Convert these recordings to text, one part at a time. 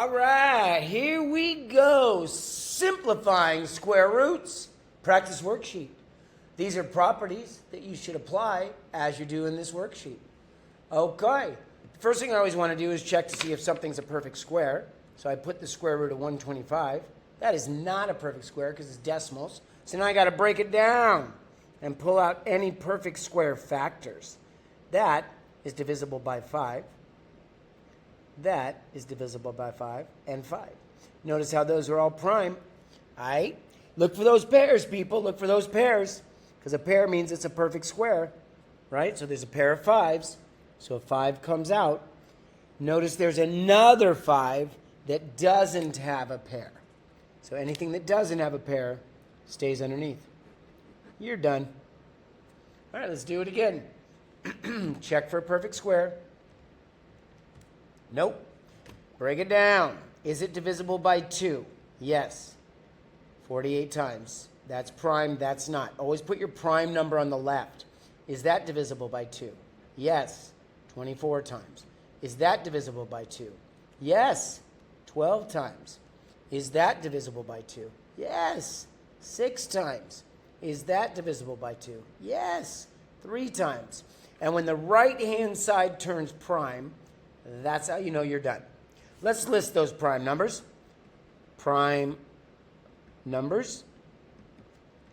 All right, here we go. Simplifying square roots. Practice worksheet. These are properties that you should apply as you do in this worksheet. Okay. The first thing I always want to do is check to see if something's a perfect square. So I put the square root of 125. That is not a perfect square because it's decimals. So now I got to break it down and pull out any perfect square factors. That is divisible by 5. That is divisible by 5 and 5. Notice how those are all prime. All right? Look for those pairs, people. Look for those pairs. Because a pair means it's a perfect square. Right? So there's a pair of 5s. So a 5 comes out. Notice there's another 5 that doesn't have a pair. So anything that doesn't have a pair stays underneath. You're done. All right, let's do it again. Check for a perfect square. Nope. Break it down. Is it divisible by 2? Yes. 48 times. That's prime, that's not. Always put your prime number on the left. Is that divisible by 2? Yes. 24 times. Is that divisible by 2? Yes. 12 times. Is that divisible by 2? Yes. 6 times. Is that divisible by 2? Yes. 3 times. And when the right-hand side turns prime, that's how you know you're done. Let's list those prime numbers. Prime numbers: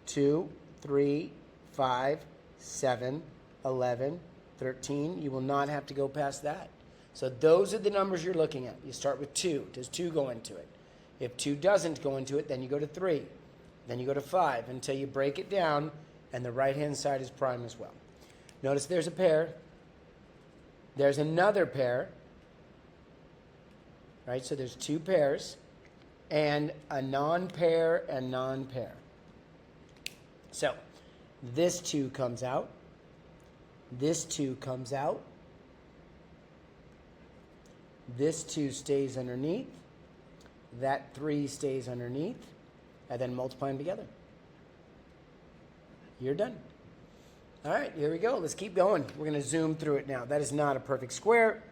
2, 3, 5, 7, 11, 13. You will not have to go past that. So those are the numbers you're looking at. You start with 2. Does 2 go into it? If 2 doesn't go into it, then you go to 3. Then you go to 5 until you break it down and the right-hand side is prime as well. Notice there's a pair. There's another pair. Right? So there's 2 pairs and a non-pair and non-pair. So this 2 comes out. This 2 comes out. This 2 stays underneath. That 3 stays underneath. And then multiply them together. You're done. All right, here we go. Let's keep going. We're going to zoom through it now. That is not a perfect square.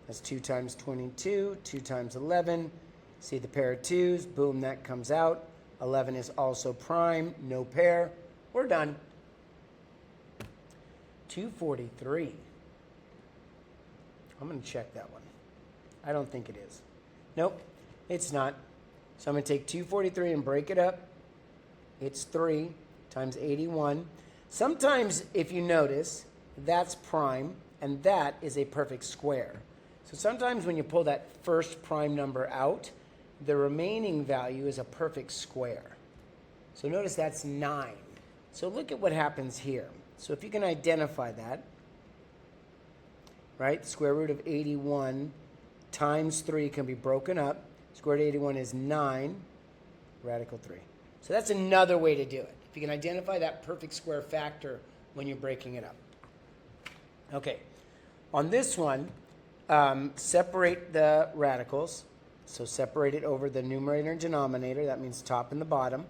That's 2 times 22, 2 times 11. See the pair of 2s. Boom, that comes out. 11 is also prime. No pair. We're done. 243. I'm going to check that one. I don't think it is. Nope, it's not. So I'm going to take 243 and break it up. It's 3 times 81. Sometimes, if you notice, that's prime, and that is a perfect square. So sometimes when you pull that first prime number out, the remaining value is a perfect square. So notice that's 9. So look at what happens here. So if you can identify that, right, square root of 81 times 3 can be broken up. Square root of 81 is 9, radical 3. So that's another way to do it. If you can identify that perfect square factor when you're breaking it up. Okay, on this one, separate the radicals. So separate it over the numerator and denominator. That means top and the bottom.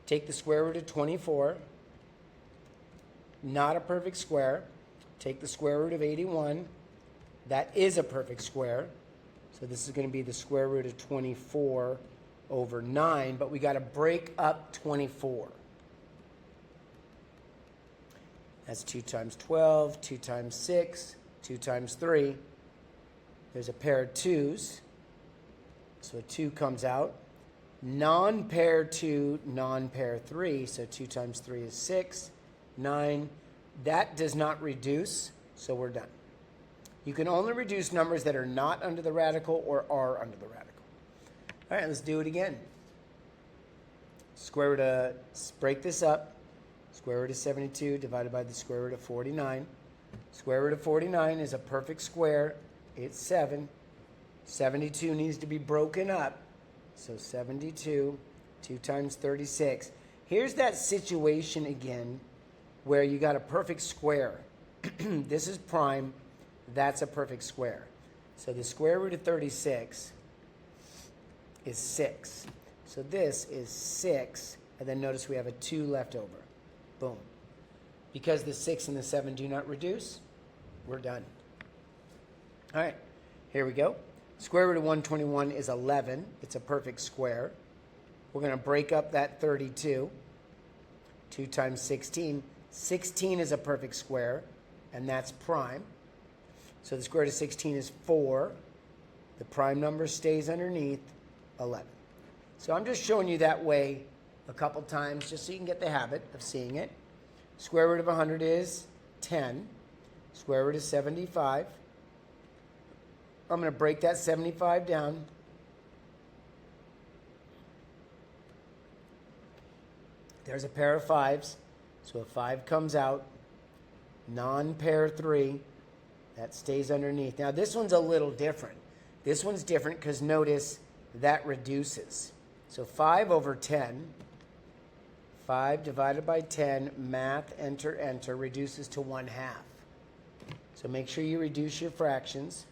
Take the square root of 24. Not a perfect square. Take the square root of 81. That is a perfect square. So this is going to be the square root of 24 over 9. But we got to break up 24. That's 2 times 12, 2 times 6, 2 times 3. There's a pair of 2s. So a 2 comes out. Non-pair 2, non-pair 3. So 2 times 3 is 6. 9. That does not reduce, so we're done. You can only reduce numbers that are not under the radical or are under the radical. All right, let's do it again. Square root of, break this up. Square root of 72 divided by the square root of 49. Square root of 49 is a perfect square. It's 7. 72 needs to be broken up. So 72, 2 times 36. Here's that situation again where you got a perfect square. This is prime. That's a perfect square. So the square root of 36 is 6. So this is 6. And then notice we have a 2 left over. Boom. Because the 6 and the 7 do not reduce, we're done. All right, here we go. Square root of 121 is 11. It's a perfect square. We're going to break up that 32. 2 times 16. 16 is a perfect square, and that's prime. So the square root of 16 is 4. The prime number stays underneath 11. So I'm just showing you that way a couple times just so you can get the habit of seeing it. Square root of 100 is 10. Square root of 75. I'm going to break that 75 down. There's a pair of 5s. So a 5 comes out. Non-pair 3. That stays underneath. Now this one's a little different. This one's different because notice that reduces. So 5 over 10. 5 divided by 10, math, enter, enter, reduces to 1/2. So make sure you reduce your fractions.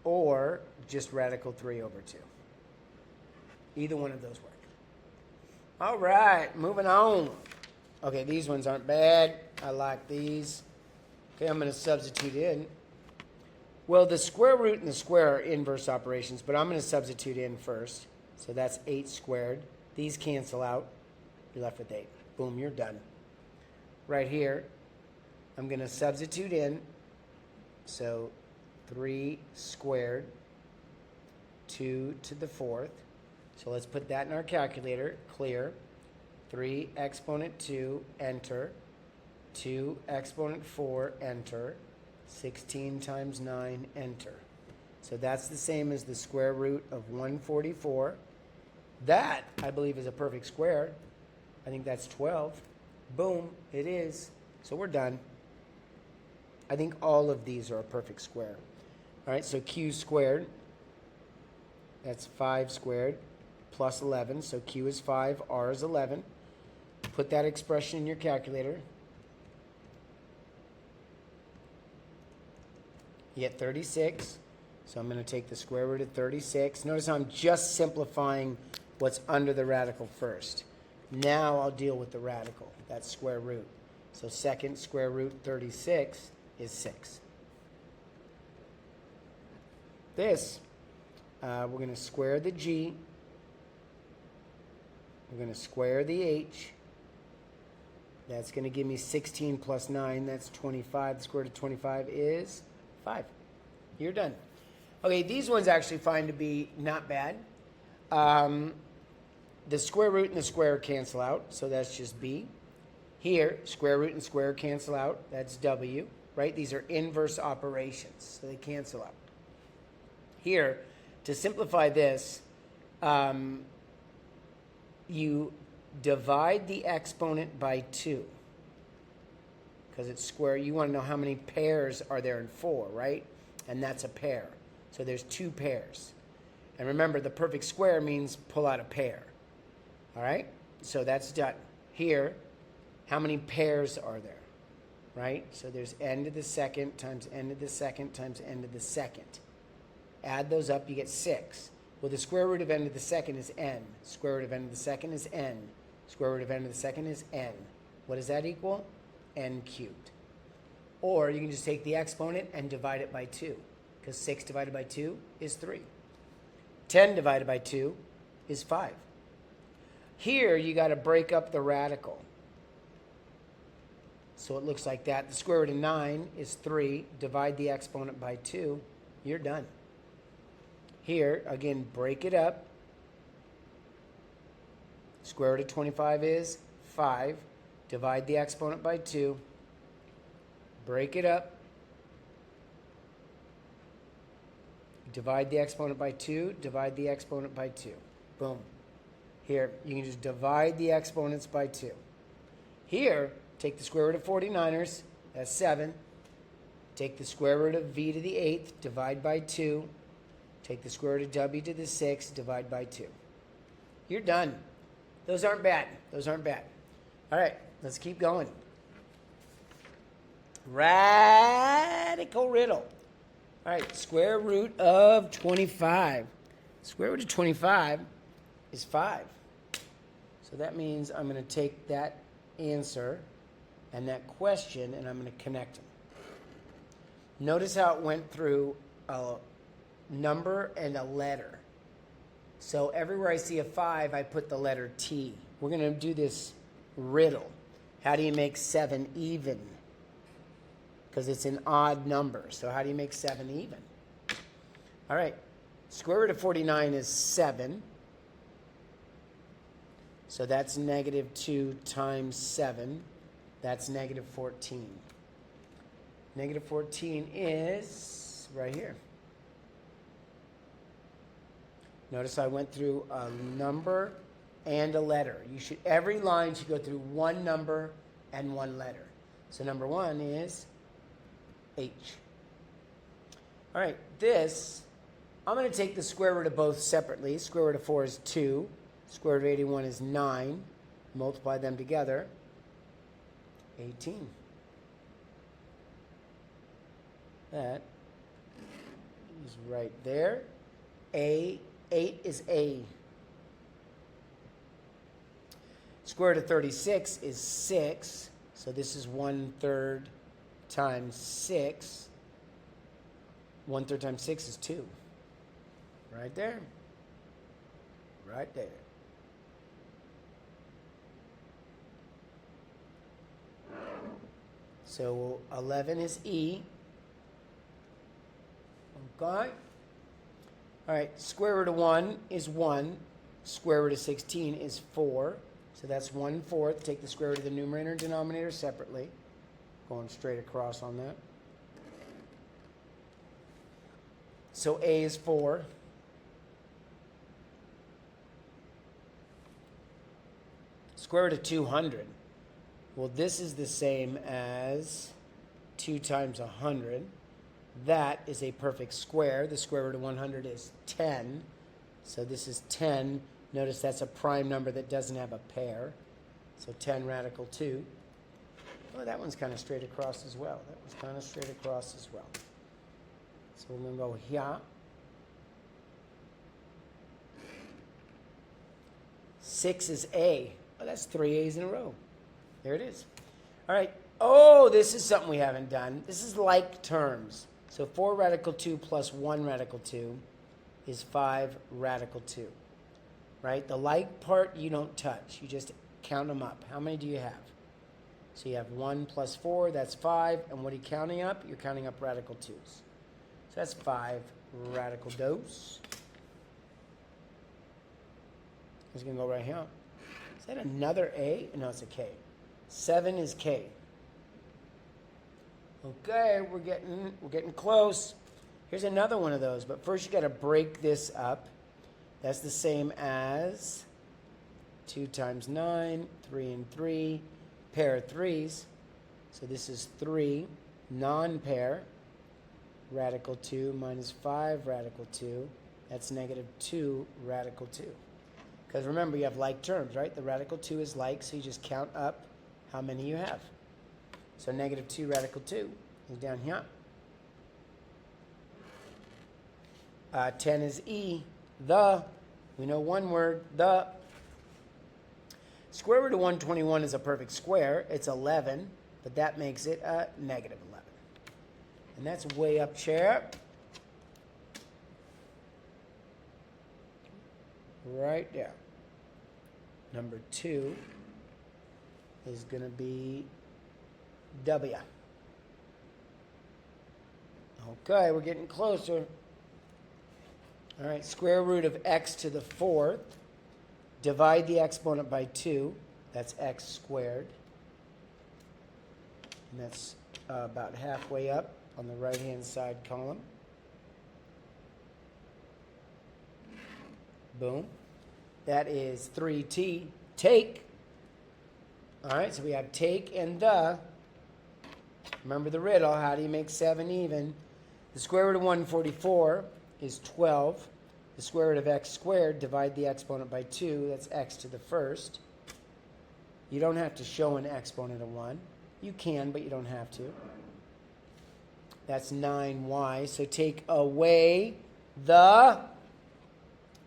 Or just radical 3 over 2. Either one of those work. All right, moving on. Okay, these ones aren't bad. I like these. Okay, I'm going to substitute in. Well, the square root and the square are inverse operations, but I'm going to substitute in first. So that's 8 squared. These cancel out. You're left with 8. Boom, you're done. Right here, I'm going to substitute in. So 3 squared, 2 to the 4th. So let's put that in our calculator. Clear. 3 exponent 2, enter. 2 exponent 4, enter. 16 times 9, enter. So that's the same as the square root of 144. That, I believe, is a perfect square. I think that's 12. Boom, it is. So we're done. I think all of these are a perfect square. All right, so q squared, that's 5 squared, plus 11. So q is 5, r is 11. Put that expression in your calculator. You get 36. So I'm going to take the square root of 36. Notice how I'm just simplifying what's under the radical first. Now I'll deal with the radical. That's square root. So second square root 36 is 6. This, we're going to square the g. We're going to square the h. That's going to give me 16 plus 9. That's 25. The square root of 25 is 5. You're done. Okay, these ones actually find to be not bad. The square root and the square cancel out, so that's just b. Here, square root and square cancel out. That's w, right? These are inverse operations, so they cancel out. Here, to simplify this, you divide the exponent by 2. Because it's square. You want to know how many pairs are there in 4, right? And that's a pair. So there's 2 pairs. And remember, the perfect square means pull out a pair. All right? So that's done. Here, how many pairs are there? Right? So there's n to the second times n to the second times n to the second. Add those up, you get 6. Well, the square root of n to the second is n. Square root of n to the second is n. Square root of n to the second is n. What does that equal? N cubed. Or you can just take the exponent and divide it by 2. Because 6 divided by 2 is 3. 10 divided by 2 is 5. Here, you got to break up the radical. So it looks like that. The square root of 9 is 3. Divide the exponent by 2. You're done. Here, again, break it up. Square root of 25 is 5. Divide the exponent by 2. Break it up. Divide the exponent by 2. Divide the exponent by 2. Boom. Here, you can just divide the exponents by 2. Here, take the square root of 49ers. That's 7. Take the square root of v to the 8th. Divide by 2. Take the square root of w to the 6th. Divide by 2. You're done. Those aren't bad. Those aren't bad. All right, let's keep going. Radical riddle. All right, square root of 25. Square root of 25 is 5. So that means I'm going to take that answer and that question and I'm going to connect them. Notice how it went through a number and a letter. So everywhere I see a 5, I put the letter T. We're going to do this riddle. How do you make 7 even? Because it's an odd number. So how do you make 7 even? All right. Square root of 49 is 7. So that's negative 2 times 7. That's negative 14. Negative 14 is right here. Notice I went through a number and a letter. Every line should go through one number and one letter. So number 1 is H. All right, this, I'm going to take the square root of both separately. Square root of 4 is 2. Square root of 81 is 9. Multiply them together, 18. That is right there. 8 is A. Square root of 36 is 6. So this is 1/3 times 6. 1/3 times 6 is 2. Right there. Right there. So 11 is E. Okay. All right, square root of 1 is 1. Square root of 16 is 4. So that's 1/4. Take the square root of the numerator and denominator separately. Going straight across on that. So A is 4. Square root of 200. Well, this is the same as 2 times 100. That is a perfect square. The square root of 100 is 10. So this is 10. Notice that's a prime number that doesn't have a pair. So 10 radical 2. Oh, that one's kind of straight across as well. That one's kind of straight across as well. So we're going to go here. 6 is A. Oh, that's 3 A's in a row. There it is. All right. Oh, this is something we haven't done. This is like terms. So 4 radical 2 plus 1 radical 2 is 5 radical 2. Right? The like part you don't touch. You just count them up. How many do you have? So you have 1 plus 4, that's 5. And what are you counting up? You're counting up radical 2's. So that's 5 radical dos. It's going to go right here. Is that another A? No, it's a K. 7 is K. Okay, we're getting close. Here's another one of those, but first you got to break this up. That's the same as 2 times 9, 3 and 3, pair of 3's. So this is 3, non-pair, radical 2 minus 5 radical 2. That's negative 2 radical 2. Because remember, you have like terms, right? The radical 2 is like, so you just count up how many you have. So negative 2 radical 2 is down here. 10 is E. The. We know one word, the. Square root of 121 is a perfect square. It's 11, but that makes it a negative 11. And that's way up here. Right there. Number 2 is going to be W. Okay, we're getting closer. All right, square root of x to the 4th. Divide the exponent by 2. That's x squared. And that's about halfway up on the right-hand side column. Boom. That is 3t. Take. All right, so we have take and the. Remember the riddle. How do you make 7 even? The square root of 144 is 12. The square root of x squared, divide the exponent by 2. That's x to the 1st. You don't have to show an exponent of 1. You can, but you don't have to. That's 9y. So take away the.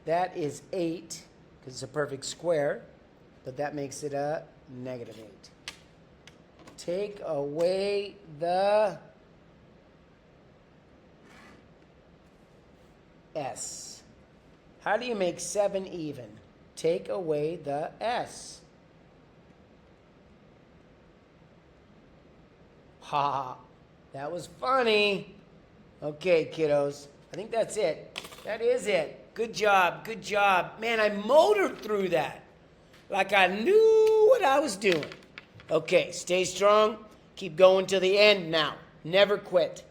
That is 8, because it's a perfect square. But that makes it a negative 8. Take away the S. How do you make 7 even? Take away the S. Ha, that was funny. Okay, kiddos, I think that's it. That is it. Good job, good job. Man, I motored through that like I knew what I was doing. Okay, stay strong. Keep going till the end now. Never quit.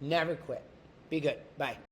Never quit. Be good. Bye.